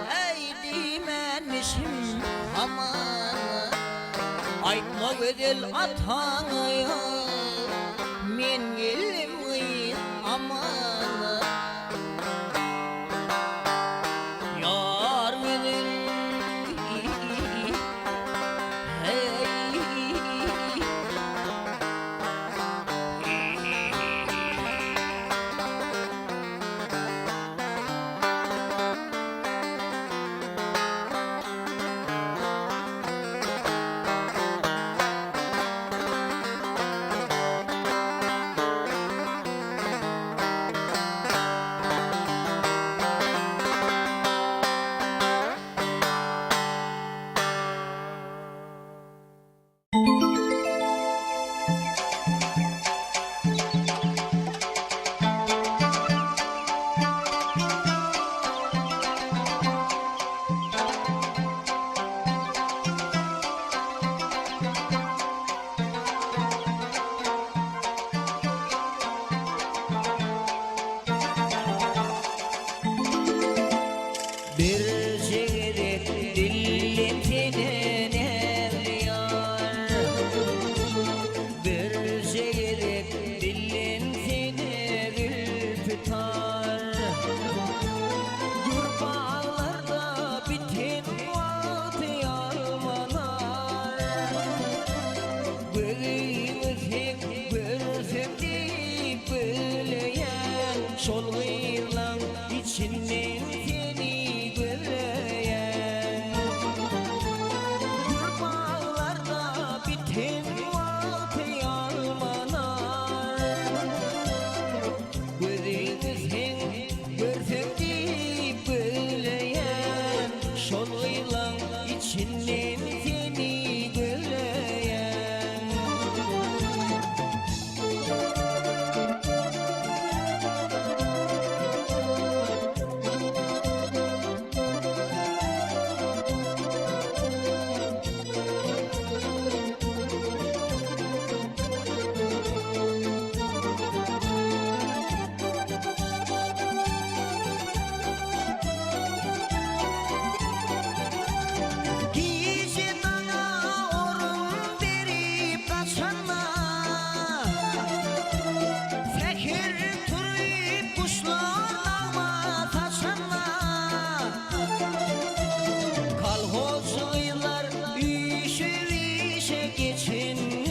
hey dimenmişim hamalı Aytma güzel atağını men gelim amanı Yar güzel hey Bir şerit dilletinen evliyar Bir şerit dilletinen ülfütar Kurbağalarda biten vakti almalar Böyümüzün görsem deyip böyleyen Şol gıylan içinden seni göreyen Kurbağalarda biten vakti almalar Gözümüzün görsem deyip böyleyen Şol gıylan içinden seni göreyen Kişi bana orun verip kaçanma Sekir turuyup kuşlar dağma taşanma Kalhozuylar işe geçinler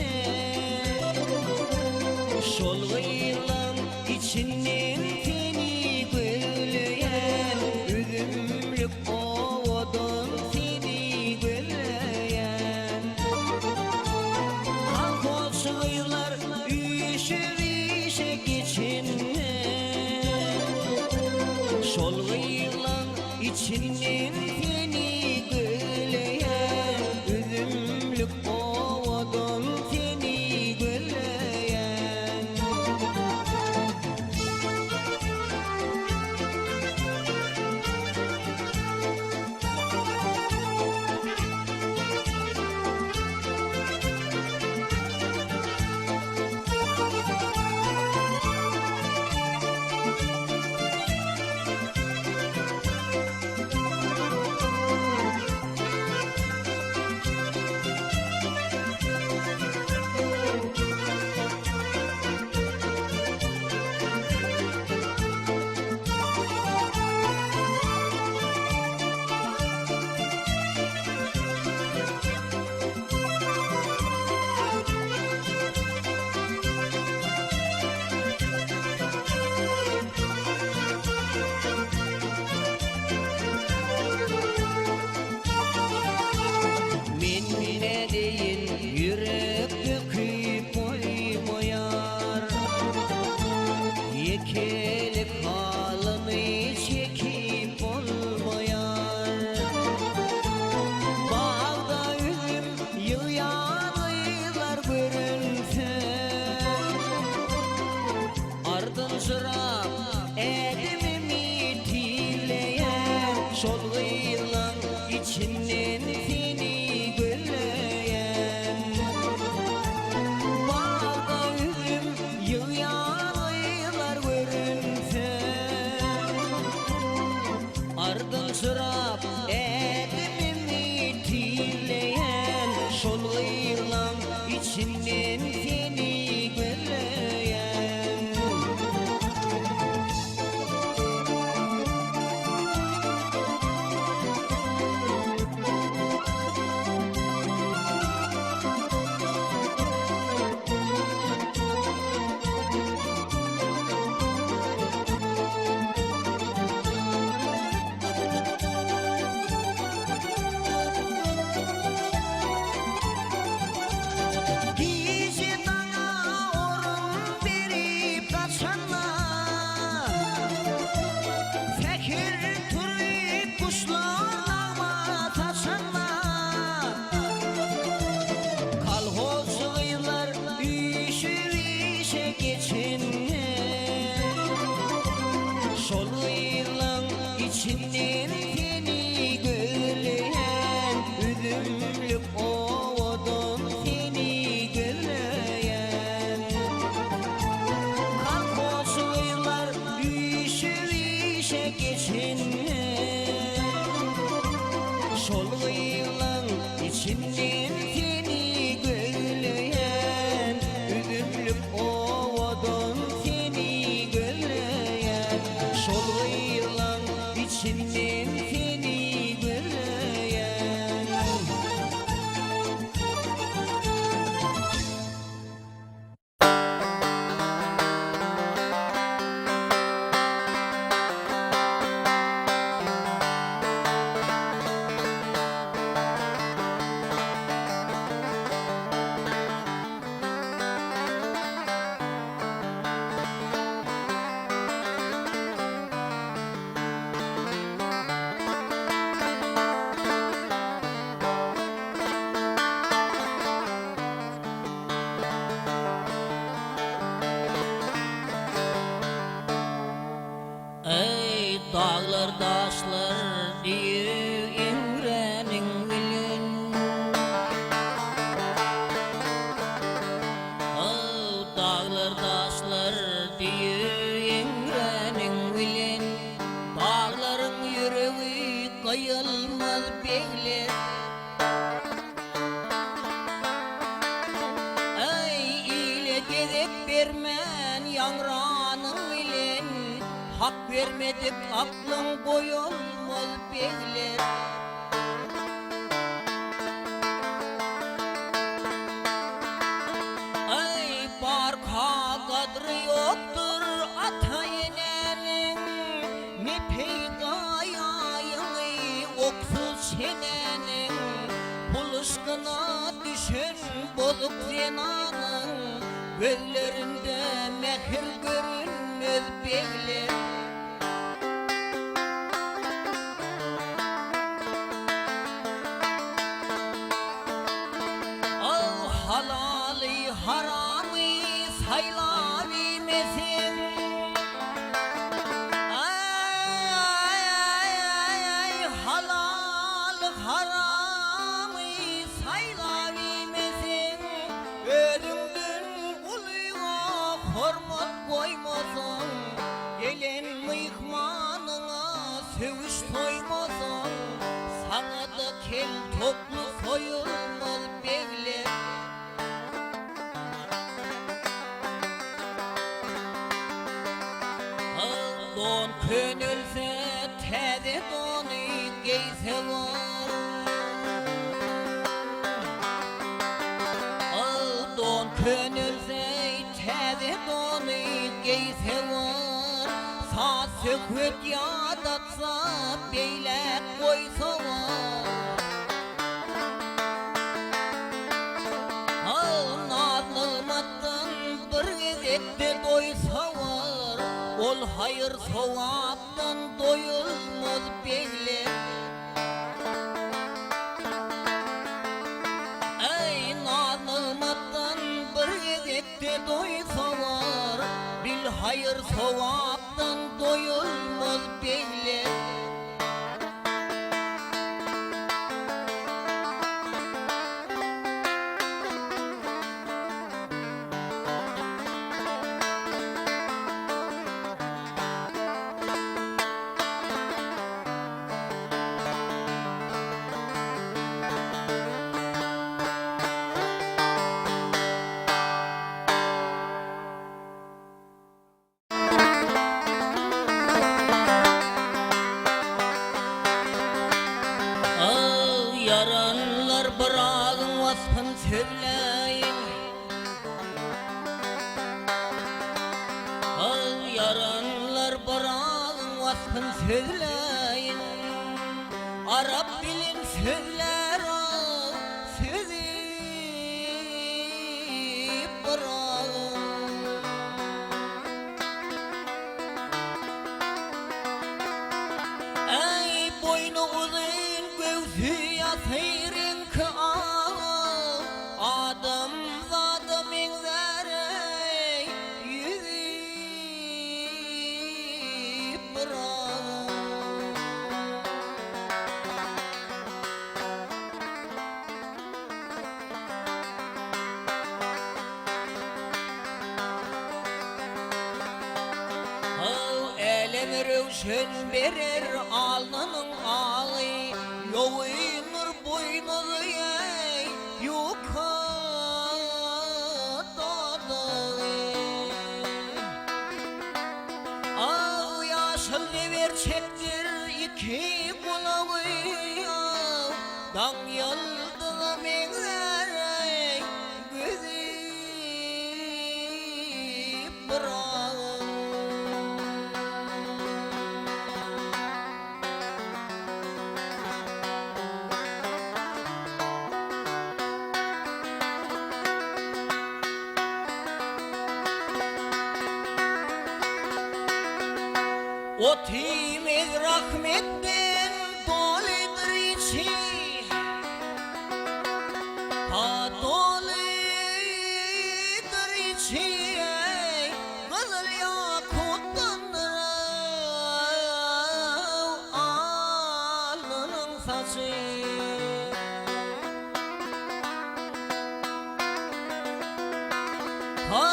Şol gıylan içinden seni böleyen Üzümlük ovodun seni böleyen şol yılan içinden seni göreyim. Gece bana orun verip kaçanlar, fikir turip kuşlarıma taşanlar. Kalhozluylar işe geçenler, şol yılan içinden seni görleyen, üzümlük ovadan seni görleyen. Kalhozluylar işe geçenler, şol yılan içinden seni görleyen, üzümlük ovadan seni görleyen. Şol yılan içinden seni görleyen. Ey dağlar taşlar diye imrenin bilin, o dağlar taşlar diye imrenin bilin. Dağların yüreği kayılmaz bekler. Ey ile gezip vermen yangranın ilin, hak vermedik aklın koyulmaz bekler. Ey barka kadrı yoktur ata yenenin, ne peygayayını oksuz çenenin. Buluşkına düşen bozuk zenanın, gözlerinde mehir görünmez bekler. Al halali haramı sayla bilmesin. Ay, halal haramı sayla bilmesin. Özünden uluğa hormat koymasın. Gelen mihmanına sövüş toymasın. Sana da kel toplu soyulmaz bekler. Don könülse teze donu giyse var. Don könülse teze donu giyse var. Sağ söküt yadatsa beylek koysa var. Nazlımattan bir gezekte doysa var. Ol hayır sovaptan doyulmaz bekler. Ey nazlımattan bir gezekte doysa var. Bil hayır sovaptan doyulmaz bekler. vasfın söyleyin. Al yaranlar barağın vasfın söyleyin. Arap bilin söyler al sözü barağın. Ey boynu uzun göğsü yasayırın ki ağır. Adam zadı minzere yüzü barağın. Elem rövşen verir alnının ağı. Yoğunur boynuzu yey yuka dağı. Ağ yaşıl never çektir iki kulağı. Dan yıldızı menzer gözü bırak. O temiz rahmetten doludur içi. Ha doludur içi. Kızıl yakuttandır alnının saçı. Ha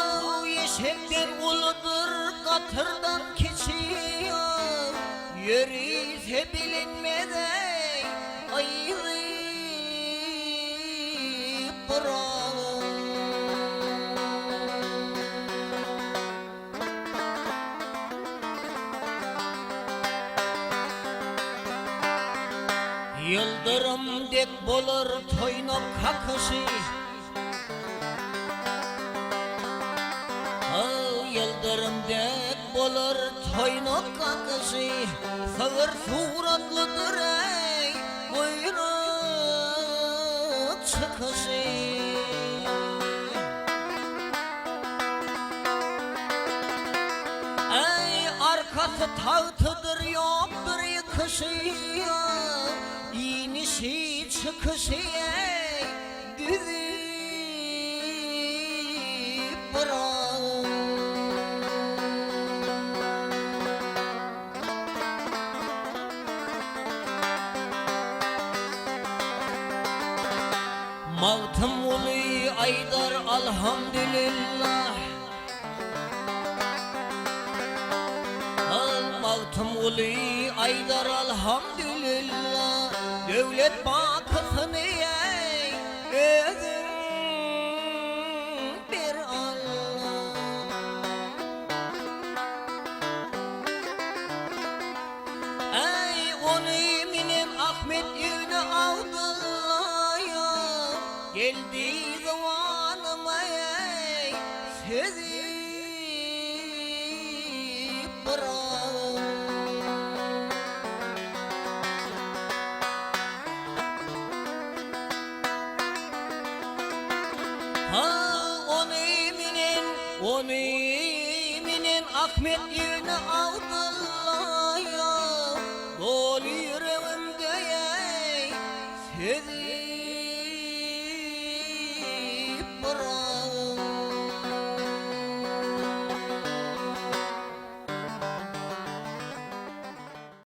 yeşekten uludur katırdan keçi. Yürüyse bilinmede ayrı bırakın. Yıldırım dek bolur toynok kakışı. Yıldırım dek bolur toynok kakışı. Sağır suratlıdır ey buyruk çıkışı. Ey arkası tağtıdır yoktur yıkışı. İnişi çıkışı ey düzü bırak. Mağtım ulu aydar alhamdülillah. Mağtım ulu aydar alhamdülillah. Devlet bakısını ey özün bir Allah. Ey onu minin Ahmet yüzünü aldılar ya. Geldi zamanıma ey sözü bırak. Ha onu eminin Ahmet yüzünü aldılar ya. Doluyor